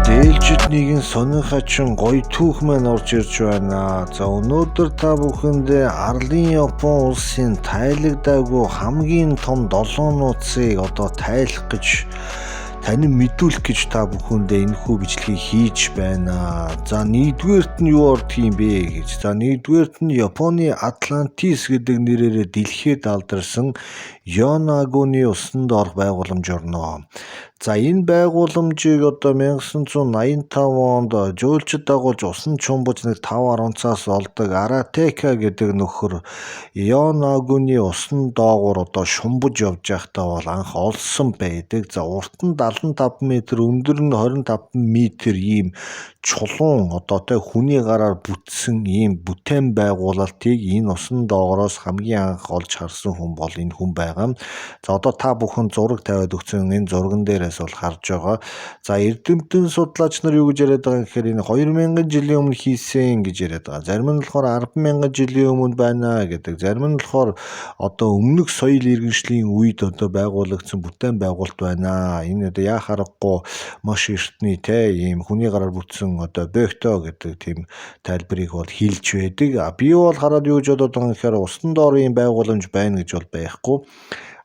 Тэгээд ээлжид нэгэн сонин хачин гоё түүх маань орж ирж байна. За өнөөдөр та бүхэндээ Арлын Япон улсын тайлагдаагүй хамгийн том 7 нууцыг тайлах гэж танин мэдүүлэх гэж та бүхэндээ энэхүү бичлэгийг хийж байна. За нэгдүгээрт нь юу орд юм бэ гэж. За нэгдүгээрт нь Японы Атлантис гэдэг нэрээр дэлхийд алдарсан Йонагуны усанд орох байгууламж орно. За энэ байгууламжийг 1985 онд жуулчид дагуулж усан чумбаж 5.10 цаас олдог Аратека гэдэг нөхөр Йонагуны усан доогуур шумбаж явж байхдаа бол анх олсон байдаг. За урт нь 75 м, өндөр нь 25 м ийм чулуун хүний гараар бүтсэн ийм бүтээн байгуулалтыг энэ усан доогороос хамгийн анх олж харсан хүн бол энэ хүн байгаа. За та бүхэн зураг тавиад өгсөн энэ зурган дээрээс бол харж байгаа. За эрдэмтэн судлаач нар юу гэж яриад байгаа гэхээр энэ 2000 жилийн өмнө хийсэн гэж яриад байгаа. Зарим нь болохоор 10,000 жилийн өмнө байна гэдэг. Зарим нь болохоор өмнөх соёл иргэншлийн үед байгуулагдсан бүтээн байгуулалт байна. Энэ яа харахгүй маш эртний ийм хүний гараар бүтсэн бөхтөө гэдэг тийм тайлбарыг бол хэлж байдаг. Би бол хараад юу гэж бодоод байгаа юм гэхээр усны доор ийм байгууламж байна гэж бол байхгүй.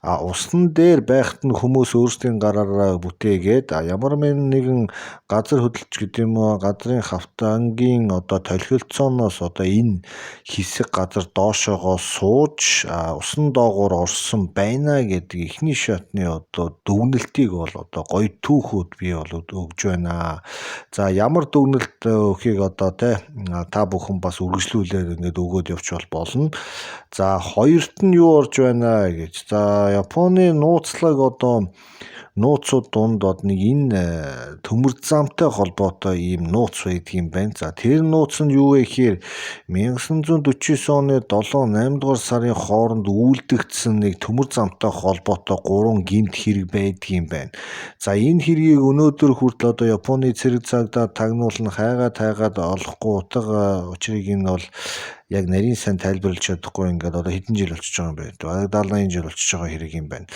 Усны дээр байхад нь хүмүүс өөрсдийн гараараа бүтээгээд ямар нэгэн газар хөдлөлч гэдэг юм уу, газрын хавтангийн толхилцооноос энэ хэсэг газар доошоогоо сууж усны доогуур орсон байна гэдэг эхний шатны дүгнэлтийг бол гоё түүхүүд би бол өгж байна. За ямар дүгнэлт өгөхийг та бүхэн бас үргэлжлүүлээд ингээд өгөөд явж болно. За хоёрт нь юу орж байна гэж. За Японы нууцлаг нууцуд дунд нэг энэ төмөр замтай холбоотой ийм нууц байдаг юм байна. За тэр нууц нь юу вэ гэхээр 1949 оны 7-8 дугаар сарын хооронд үйлдэгдсэн нэг төмөр замтай холбоотой 3 гэмт хэрэг байдаг юм байна. За энэ хэргийг өнөөдөр хүртэл Японы цэрэг цагдаа тагнуулна хайгаад олохгүй утга учрыг нь бол яг нарийн сайн тайлбарлаж чадахгүй ингээд хэдэн жил болчихж байгаа юм байна. 70-80 жил болчихж байгаа хэрэг юм байна.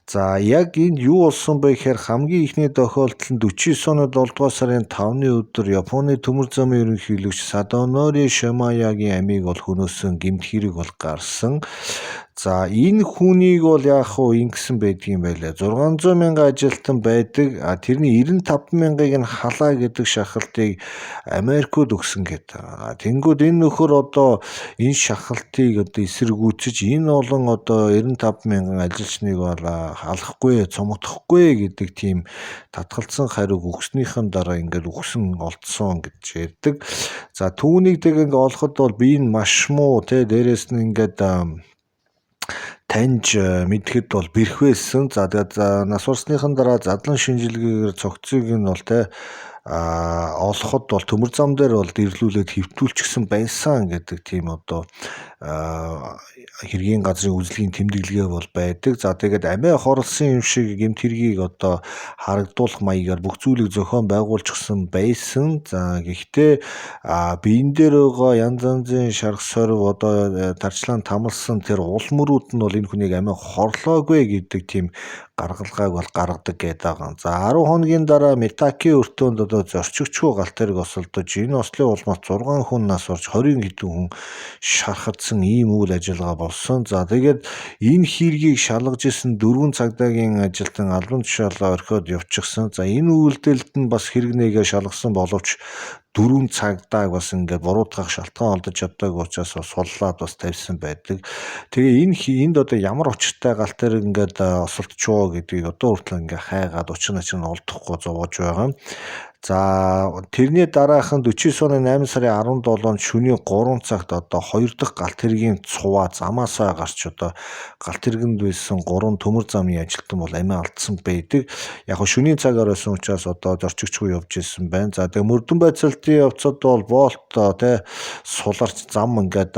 За яг энд юу болсон бэ гэхээр хамгийн ихний тохиолдол нь 49 оны 7 дугаар сарын 5-ны өдөр Японы төмөр замын ерөнхийлөгч Садонори Шимаягийн амийг бол хөнөөсөн гэмт хэрэг бол гарсан. За энэ хүнийг бол ингэсэн байдаг юм байлаа. 600 мянган ажилтан байдаг. Тэрний 95 мянгаыг нь халаа гэдэг шахалтыг Америкууд өгсөн гэдэг. Тэнгүүд энэ нөхөр энэ шахалтыг эсэргүүцэж энэ олон 95 мянган ажилчныг бол халахгүй, цомогдохгүй гэдэг тийм татгалцсан хариуг өгснийхэн дараа ингээд өгсөн олдсон гэж ярьдаг. За түүнийг ингээд олоход бол би энэ маш муу дээрээс нь ингээд таньж мэдхэд бол бэрх байсан. За тэгээд нас урсныхан дараа задлан шинжилгээгээр цогцыг нь бол олоход бол төмөр зам дээр бол дэрлүүлээд хэвтүүлчихсэн байсан гэдэг тийм хэргийн газрын үзлэгийн тэмдэглэгээ бол байдаг. За тэгээд амиа хорлсон юм шиг гэмт хэргийг харагдуулах маягаар бүх зүйлийг зохион байгуулчихсан байсан. За гэхдээ биен дээр байгаа янз янзын шарх сорив тарчлаан тамалсан тэр улмөрүүд нь бол энэ хүнийг амиа хорлоогүй гэдэг тийм гаргалгааг бол гаргадаг гэдэг байгаа. За 10 хоногийн дараа Метаки өртөөнд зорчигчгүй галт тэрэг осолдож энэ ослын улмаас 6 хүн нас орж 20 хэдэн хүн шархагдсан ийм үйл ажиллагаа болсон. За тэгээд энэ хэргийг шалгаж исэн 4 цагдаагийн ажилтан албан тушаалаа орхиод явчихсан. За энэ үйлдэлд нь бас хэрэг нэгээ шалгасан боловч 4 цагдааг бас ингээд буруутгах шалтгаан олдож чаддаг учраас суллаад бас тавьсан байдаг. Тэгээ энд ямар учиртай галт тэрэг ингээд осолдчихоо гэдгийг хүртэл ингээд хайгаад учир начир нь олдохгүй зовоож байгаа. За тэрний дараахан 49 оны 8 сарын 17-нд шөнийн 3 цагт 2 дахь галт хэргийн цуваа замаасаа гарч галт хэрэгэнд байсан 3 төмөр замын ажилтан бол амиа алдсан байдаг. Яг шөнийн цагаар байсан учраас зорчигчгүй явж ирсэн байна. За тэгээ мөрдөн байцаалтын явцад бол болт суларч зам ингээд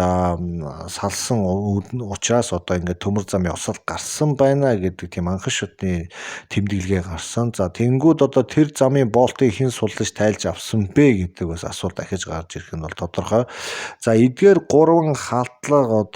салсан учраас ингээд төмөр замын осол гарсан байна гэдэг тийм анхан шатны тэмдэглэгээ гарсан. За тэнгүүд тэр замын болтыг хэн хэрхэн суллаж тайлж авсан бэ гэдэг бас асуулт дахиж гарч ирэх нь бол тодорхой. За эдгээр 3 халдлага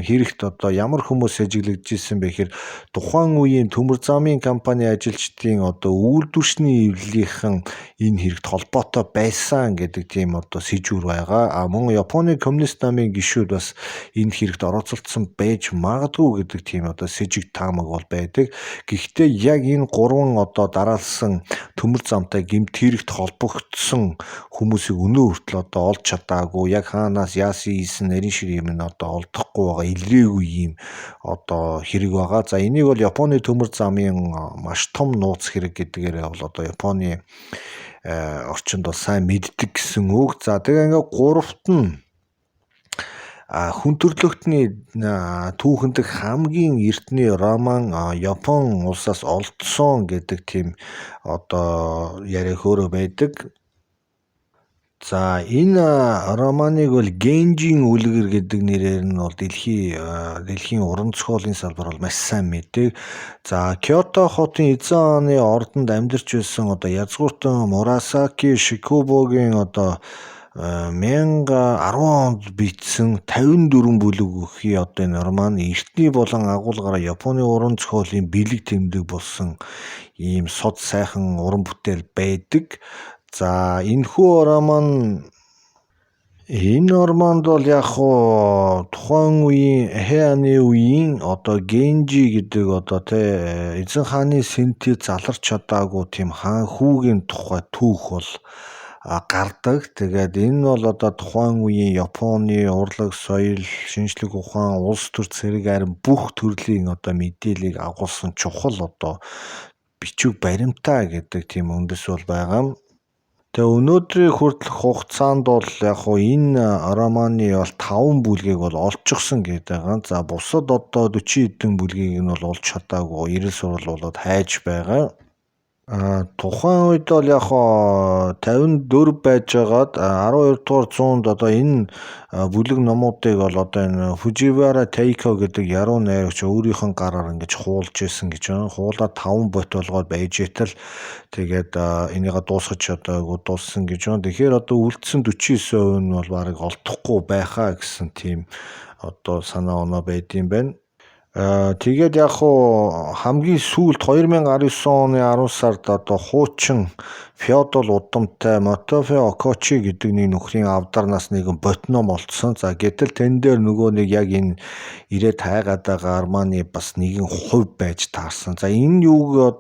хэрэгт ямар хүмүүс ажиглагдж исэн бэ гэхээр тухайн үеийн төмөр замын компани ажилчдын үйлдвэршний эвлэлийнхэн энэ хэрэгт холбоотой байсан гэдэг тийм сэжүүр байгаа. Мөн Японы коммунист намын гишүүд бас энэ хэрэгт орооцолдсон байж магадгүй гэдэг тийм сэжиг таамаг бол байдаг. Гэхдээ яг энэ 3 дараалсан төмөр замтай гэмт хэрэгт холбогдсон хүмүүсийг өнөө хүртэл олж чадаагүй. Яг хаанаас яасан ийсэн нарийн шир юм нь олдохгүй байгаа илрээгүй юм хэрэг байгаа. За энийг бол Японы төмөр замын маш том нууц хэрэг гэдгээрээ бол Японы орчинд бол сайн мэддэг гэсэн үг. За тэгээ ингээд 3-т нь хүн төрлөختний түүхэндх хамгийн эртний роман Япон улсаас олдсон гэдэг тийм яриа хөөрөө байдаг. За энэ романыг бол Генжийн үлгэр гэдэг нэрээр нь бол дэлхийн уран зохиолын салбар бол маш сайн мэддэг. За Кёто хотын эзэн хааны ордонд амьдарч байсан язгууртан Мурасаки Шикубогийн 1010 онд бичсэн 54 бүлэг өгөхий энэ роман эртний болон агуулгаараа Японы уран зохиолын бэлэг тэмдэг болсон ийм сод сайхан уран бүтээл байдаг. За энэхүү энэ романд бол яг тухайн үеийн Heian-ы үеийн Генжи гэдэг эзэн хааны сэнтийг заларч чадаагүй тийм хаан хүүгийн тухай түүх бол гардаг. Тэгээд энэ бол тухайн үеийн Японы урлаг, соёл, шинжлэх ухаан, улс төр зэрэг харин бүх төрлийн мэдээллийг агуулсан чухал бичиг баримтаа гэдэг тийм үндэс бол байгаа. Тэгээ өнөөдрийн хүртэлх хугацаанд бол яг энэ романы бол 5 бүлгийг бол олчихсон гэдэг байгаа. За бусад 40 хэдэн бүлгийг нь бол олж чадаагүй эрэл сурвал болоод хайж байгаа. Тухайн үед бол яг 54 байжгаад 12 дугаар зуунд энэ бүлэг номуудыг бол энэ Фуживара Тейко гэдэг яруу найрагч өөрийнх нь гараар ингэж хуулж исэн гэж байна. Хуулаад 5 бот болгоод байж итэл тэгээд энийг дуусгаж дууссан гэж байна. Тэгэхээр үлдсэн 49% нь бол барыг олдохгүй байхаа гэсэн тийм санаа оноо байдсан байна. Тэгээд яг хамгийн сүүлд 2019 оны 10 сард хуучин феодал удамтай Мотофе Окочи гэдэг нэг нөхрийн авдарнаас нэгэн ботном олдсон. За гэтэл тэн дээр нөгөө нэг яг энэ ирээд хайгаад байгаа арманы бас нэгэн хувь байж таарсан. За энэ юуг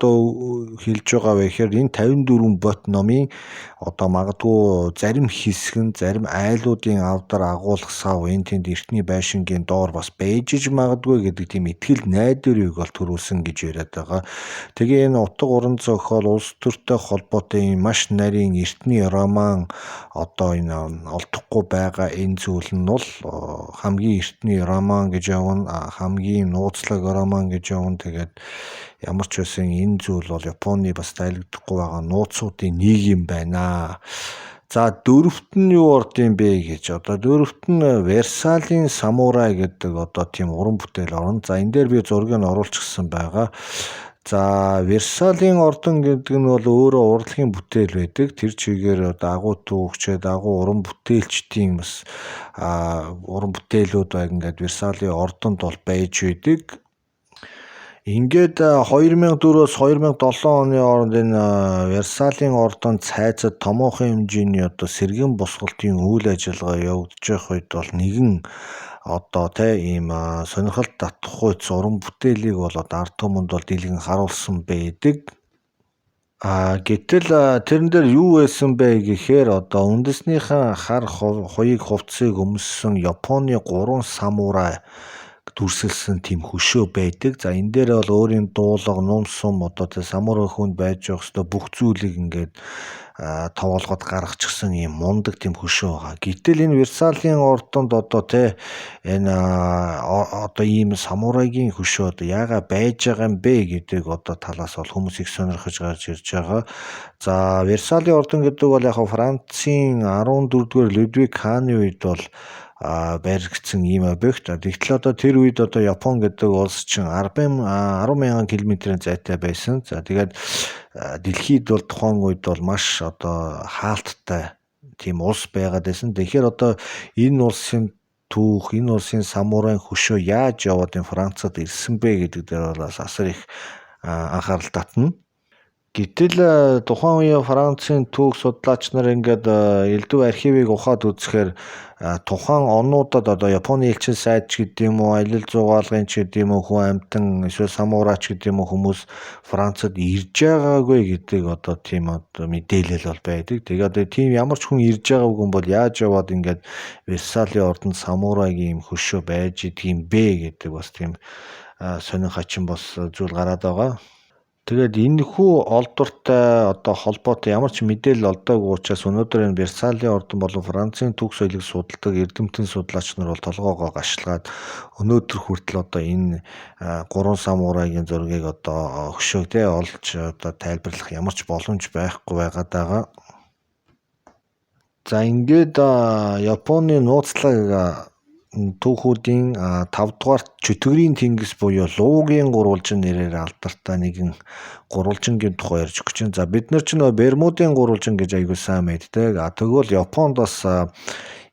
хэлж байгаа вэ гэхээр энэ 54 бот номын магадгүй зарим хэсэг нь зарим айлуудын авдар агуулах сав энэ тэнд эртний байшингийн доор бас байж магадгүй гэдэг тийм итгэл найдварыг бол төрүүлсэн гэж яриад байгаа. Тэгээ энэ утга уран зохиол улс төртэй холбоотой маш нарийн эртний роман энэ олдохгүй байгаа энэ зүйл нь бол хамгийн эртний роман гэж явна, хамгийн нууцлаг роман гэж явна. Тэгээд ямар ч байсан энэ зүйл бол Японы бас тайлбарлахгүй байгаа нууцуудын нэг юм байна. За 4-т нь юу орд юм бэ гэж 4-т нь Версалийн самурай гэдэг тийм уран бүтээл орно. За энэ дээр би зургийг нь оруулчихсан байгаа. За Версалийн ордон гэдэг нь бол өөрөө урлагийн бүтээл байдаг. Тэр чигээр агуу түүхчээд агуу уран бүтээлчдийн бас уран бүтээлүүд ингээд Версалийн ордонд бол байж байдаг. Ингээд 2004-өөс 2007 оны хооронд энэ Версалийн ордон цайзад томоохон хэмжээний сэргэн босголтын үйл ажиллагаа явагдаж байх үед бол нэгэн ийм сонирхол татах үйц уран бүтээлийг бол ард түмэнд бол дэлгэн харуулсан байдаг. Гэтэл тэрэн дээр юу байсан бэ гэхээр үндэснийхэн хар хоёыг хувцсыг өмссөн Японы 3 самурай дүрсэлсэн тийм хөшөө байдаг. За энэ дээр бол өөрийн дуулага, нум сум самурай хүнд байж явах ёстой бүх зүйлийг ингээд тоолгоод гаргачихсан ийм мундаг тийм хөшөө байгаа. Гэтэл энэ Версалийн ордонд энэ ийм самурайгийн хөшөө яагаад байж байгаа юм бэ гэдэг талаас бол хүмүүс их сонирхож гарч ирж байгаа. За Версалийн ордон гэдэг бол яг Францын 14-р Людвиг хааны үед бол баригдсан ийм объект. Тэгтэл тэр үед Япон гэдэг улс чинь 10,000 км-ийн зайтай байсан. За тэгээд дэлхийд бол тухайн үед бол маш одоо хаалттай тийм улс байгаад байсан. Тэгэхээр одоо энэ улсын түүх, энэ улсын самурайн хөшөө яаж яваад энэ Францад ирсэн бэ гэдэг дээр бол бас асар их анхаарал татна. Гэтэл тухайн үеийн Францын түүх судлаач нар ингээд элдв архивыг ухаад үзэхээр тухайн онуудад одоо Японы элчин сайд ч гэдэг юм уу, аялал жугаалгын ч гэдэг юм уу, хүн амьтан эсвэл самурайч гэдэг юм уу хүмүүс Францад ирж байгаагүй гэдэг одоо тийм одоо мэдээлэл бол байдаг. Тэгээд тийм ямар ч хүн ирж байгаагүй юм бол яаж яваад ингээд Версалийн ордонд самурайгийн юм хөшөө байж идэх юм бэ гэдэг бас тийм сонин хачин бас зүйл гараад байгаа. Тэгээд энэхүү олдвортой одоо холбоотой ямар ч мэдээлэл олдоогүй учраас өнөөдөр энэ Версалийн ордон болон Францын түүх соёлыг судалдаг эрдэмтэн судлаач нар бол толгоогоо гашлагаад өнөөдөр хүртэл одоо энэ гурван самурайгийн зургийг одоо хөшөөг олж одоо тайлбарлах ямар ч боломж байхгүй байгаад байгаа. За ингээд Японы нууцлаг түүхүүдийн 5 дугаар чөтгөрийн тэнгис буюу Луугийн гурвалжин нэрээр алдартай нэгэн гурвалжингийн тухай ярьж өгч байна. За бид нар ч нөө Бермудын гурвалжин гэж аягүй сайн мэддэг. Тэгвэл Японд бас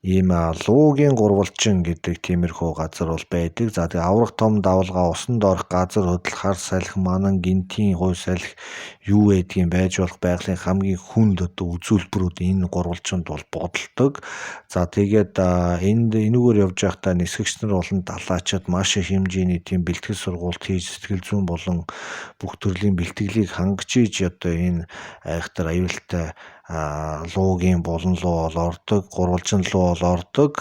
ийм Луугийн гурвалжин гэдэг тиймэрхүү газар бол байдаг. За тэгээ аврах том давалгаа усанд орох газар хөдөл хар салхи манан гинтийн хуй салхи юу байдгийг байж болох байгалийн хамгийн хүнд одоо үзүүлбэрүүд энэ гурвалжинд бол бодолдог. За тэгээд энэгээр явж байхдаа нисгэгч нар болон далаачид маш их хэмжээний тийм бэлтгэл сургалт хийж сэтгэл зүйн болон бүх төрлийн бэлтгэлийг хангаж ийж одоо энэ айхтар аюултай Луугийн булан руу бол ордог, гурвалжин руу бол ордог.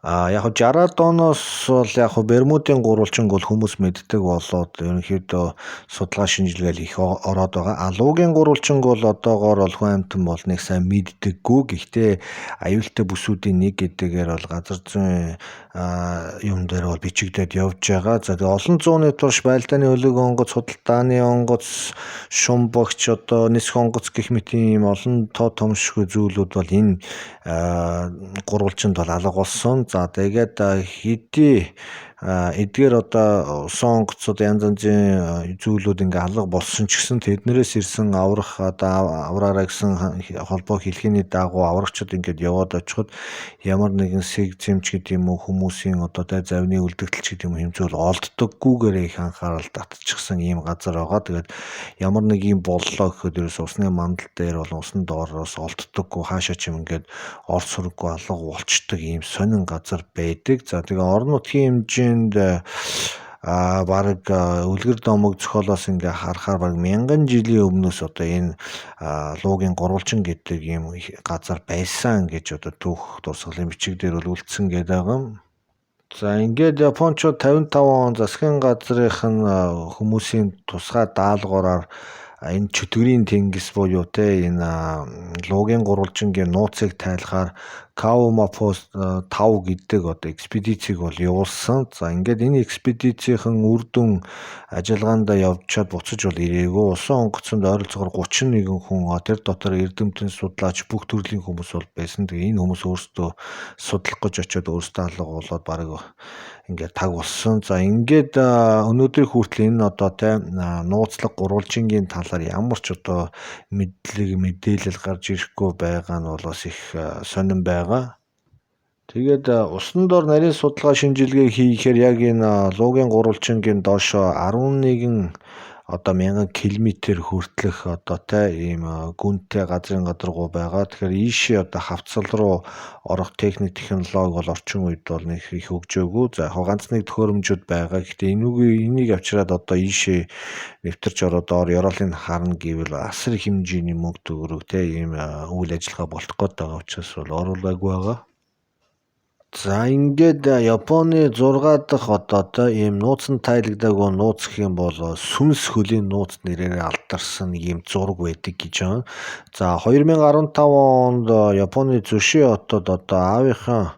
Яг 60-аад оноос бол яг Бермудын гурвалжинг бол хүмүүс мэддэг болоод ерөнхийдөө судалгаа шинжилгээл их ороод байгаа. Луугийн гурвалжинг бол одоогоор бол хүн амьтан бол нэг сайн мэддэггүй. Гэхдээ аюултай бүсүүдийн нэг гэдгээр бол газар зүйн юм дээр бол бичигдээд явж байгаа. За тэгээ олон зууны турш байлдааны өлөг онгоц, худалдааны онгоц, шумбагч одоо нисэх онгоц гэх мэт ийм олон тоо томшгүй зүйлүүд бол энэ гурвалжинд бол алга болсон. За тэгээд хэдий эдгээр одоо усан онгоцод янз янзын зүйлүүд ингээ алга болсон ч гэсэн тэднэрээс ирсэн аврах одоо авраараа гэсэн холбоо хэлхийний дагуу аврагчид ингээд яваад очиход ямар нэгэн сэг зэмч гэдэг юм уу хүмүүсийн одоо завны үлдэгдэлч гэдэг юм хэмжүүл олддоггүйгээр их анхаарал татчихсан ийм газар байгаа. Тэгээд ямар нэг юм боллоо гэхэд ерөөс усны мандал дээр бол усан доороос олддоггүй хаашаа ч юм ингээд орц сурггүй алга болчдөг ийм сонин газар байдаг. За тэгээ орон нутгийн хэмжээнд бараг үлгэр домог зохиолоос ингээ харахаар бараг 1000 жилийн өмнөөс одоо энэ Луугийн гурвалжин гэдэг ийм газар байсан гэж одоо түүх дурсгалын бичиг дээр бол үлдсэн гэдэг байгаа. За ингээд Япончууд 55 он засгийн газрын хүмүүсийн тусгай даалгавраар энэ чөтгөрийн тэнгис буюу энэ Луугийн гурвалжингийн нууцыг тайлахаар Каумапо 5 гэдэг одоо экспедицийг бол явуулсан. За ингээд энэ экспедицийн үр дүн ажиллагаанд явж чад буцаж бол ирээгүй. Усан онгоцонд ойролцоогоор 31 хүн тэр дотор эрдэмтэн судлаач бүх төрлийн хүмүүс бол байсан. Тэгээ энэ хүмүүс өөрсдөө судлах гэж очиод өөрсдөө алга болоод бараг ингээд таг болсон. За ингээд өнөөдрийн хүртэл энэ одоо нууцлаг гурвалжингийн талаар ямар ч одоо мэдээлэл гарч ирэхгүй байгаа нь бол бас их сонирн байгаа. Тэгээд усан дор нарийн судалгаа шинжилгээ хийхээр яг энэ Луугийн гурвалжингийн доошоо 11 одоо 1000 км хүртэлх одоо ийм гүнтэй газрын гадаргуу байгаа. Тэгэхээр ийшээ одоо хавцал руу орох техник технологи бол орчин үед бол нэг их хөгжөөгүй. За яг ганц нэг төхөөрөмжүүд байгаа. Гэхдээ энийг авчираад одоо ийшээ нэвтэрч ороод доор ёроолыг харна гэвэл асар их хэмжээний мөнгө төгрөг ийм үйл ажиллагаа болох гээд байгаа учраас бол оруулаагүй байгаа. За ингээд Японы 6 дахь одоо ийм нууцнд тайлагдаагүй нууц гэх юм бол сүнс хөлийн нууц нэрээр алдарсан ийм зураг байдаг гэж байна. За 2015 онд Японы Зүши хотод одоо аавынхаа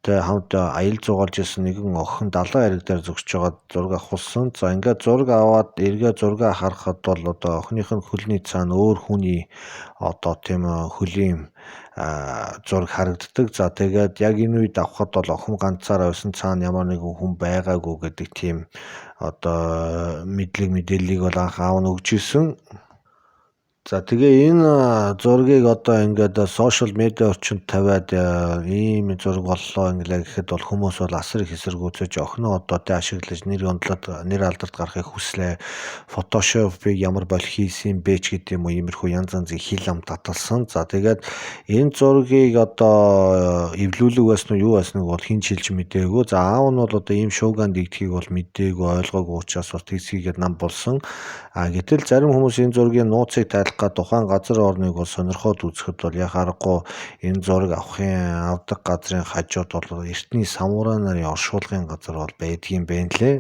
тэ хамт аял зугаалж исэн нэгэн охин далайн хэрэг дээр зогсож байгаад зураг авахулсан. За ингээд зураг аваад эргээ зураг харахад бол одоо охиных нь хөлний цаана өөр хүний одоо тийм хөлийн зураг харагддаг. За тэгээд яг энэ үед авахад бол охин ганцаараа байсан, цаана ямар нэгэн хүн байгаагүй гэдэг тийм одоо мэдээллийг бол анх аав нь өгч исэн. За тэгээ энэ зургийг одоо ингээд сошиал медиа орчинд тавиад ийм зураг боллоо ингэлээ гэхэд бол хүмүүс бол асар их эсэргүүцэж охиноо одоо тэ ашиглаж нэр алдарт гарахыг хүслээ. Фотошопыг ямар болох хийсэн бэ ч гэдэг юм уу, иймэрхүү янз янзын хил ам таталсан. За тэгээд энэ зургийг одоо эвлүүлэг байсан уу юу байсныг бол хэн ч хэлж мэдээгүй. За аав нь бол одоо ийм шуугиан дэгдхийг бол мэдээгүй, ойлгоогүй учраас бол тэгсгээд нам болсон. Гэтэл зарим хүмүүс энэ зургийн нууцыг тайлах тухайн газар орныг бол сонирхоод үзэхэд бол яг аргагүй энэ зураг авдаг газрын хажууд бол эртний самурай нарын оршуулгын газар бол байдгийн байна лээ.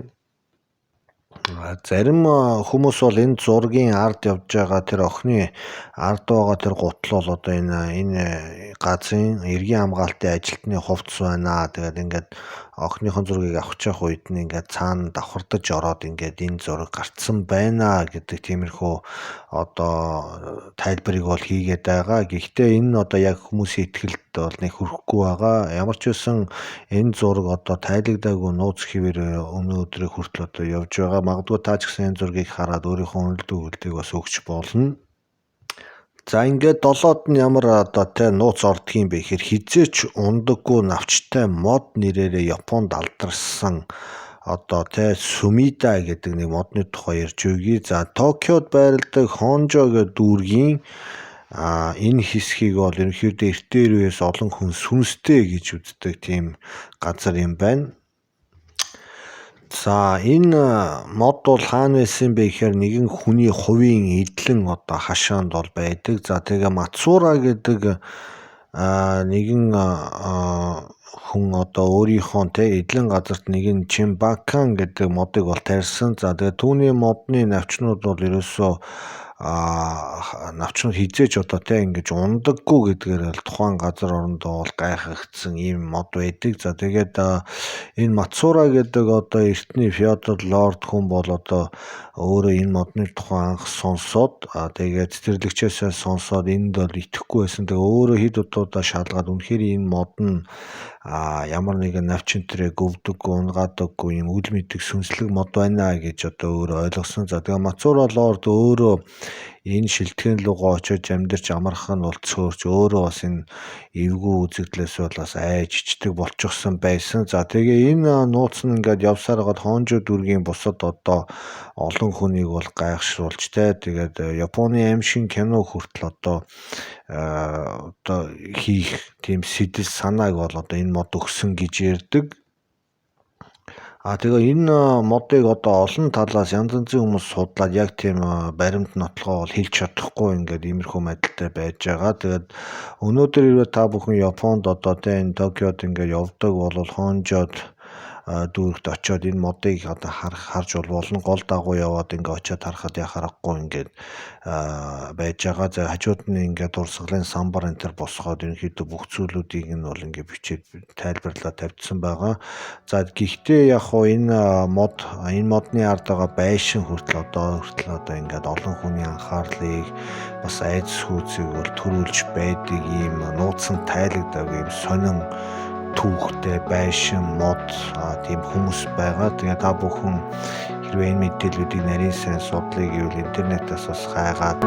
Зарим хүмүүс бол энэ зургийн ард явж байгаа тэр охины ард байгаа тэр гутал бол одоо энэ газрын эргийн хамгаалтын ажилтны хувцс байна. Тэгээд ингээд охиныхон зургийг авах чах үед нь ингээд цаана давхардаж ороод ингээд энэ зураг гарцсан байна гэдэг тиймэрхүү одоо тайлбарыг бол хийгээд байгаа. Гэхдээ энэ одоо яг хүмүүсийн итгэлд бол нэг хүрэхгүй байгаа. Ямар ч байсан энэ зураг одоо тайлагдаагүй нууц хэвээр өнөөдрийг хүртэл одоо явж байгаа. Магадгүй та ч гэсэн энэ зургийг хараад өөрийнхөө үнэлдэг үлдийг бас өгч болно. За ингээд долоод нь ямар одоо тэ нууц ордгийн бэ гэхээр хизээч ундаггүй навчтай мод нэрээрээ Японд алдарсан одоо тэ Сумида гэдэг нэг модны тухай ярьж өгье. За Токиод байрладаг Хонжо гэдэг дүүргийн энэ хэсгийг бол ерөнхийдөө эртний үеэс олон хүн сүнстэй гэж үздэг тийм газар юм байна. За энэ мод бол хаана байсан бэ гэхээр нэгэн хүний хувийн эдлэн одоо хашаанд бол байдаг. За тэгээ Мацура гэдэг нэгэн хүн одоо өөрийнхөө эдлэн газарт нэгэн Чимбакан гэдэг модыг бол тарьсан. За тэгээ түүний модны навчнууд бол ерөөсөө навчнууд хизээч одоо ингэж ундаггүй гэдгээр л тухайн газар орондоо бол гайхагдсан ийм мод байдаг. За тэгээд энэ Мацура гэдэг одоо эртний феодал лорд хүн бол одоо өөрөө энэ модны тухай анх сонсоод тэгээд цэцэрлэгчээсээ сонсоод энд бол итгэхгүй байсан. Тэгээ өөрөө хэд удаа шалгаад үнэхээр энэ мод нь ямар нэгэн навчинтрээ гөвдөггүй, унгадаггүй юм үл мэдэг сүнслэг мод байна гэж одоо өөрөө ойлгосон. За тэгээ Мацура лорд өөрөө энэ шилтгэн руугаа очиж амьдарч амархан бол цөөрч өөрөө бас энэ эвгүй үзэгдлээс бол бас айж ичдэг болчихсон байсан. За тэгээ энэ нууц нь ингээд явсаар гад Хонжо дүүргийн бусад одоо олон хүнийг бол гайхшруулж тэгээд Японы аимшиг кино хүртэл одоо хийх тийм сэтэл санааг бол одоо энэ мод өгсөн гэж ярьдаг. Тэгээ энэ модыг одоо олон талаас янз янзын хүмүүс судлаад яг тийм баримт нотлогоо бол хэлж чадахгүй ингээд иймэрхүү байдалтай байж байгаа. Тэгээд өнөөдөр ирээ та бүхэн Японд одоо энэ Токиод ингээд явдаг бол Хонжод дүүрэгт очиод энэ модыг одоо харж болно. Гол дагуу яваад ингээд очиод харахад яа харахгүй ингээд байж байгаа. За хажууд нь ингээд урсгалын самбар энэ төр босгоод ерөнхийдөө бүх зүйлүүдийг нь бол ингээд бичээд тайлбарлаад тавьдсан байгаа. За гэхдээ яг хоо энэ модны ард байгаа байшин хүртэл одоо ингээд олон хүний анхаарлыг бас айц сүүцийг бол төрүүлж байдаг ийм нууцсан тайлагдаагүй ийм сонин түүхтэй байшин мод тийм хүмүүс байгаа. Тэгээ та бүхэн хэрвээ энэ мэдээллүүдийг нарийн сайн судлыг гэвэл интернетээс бас хайгаад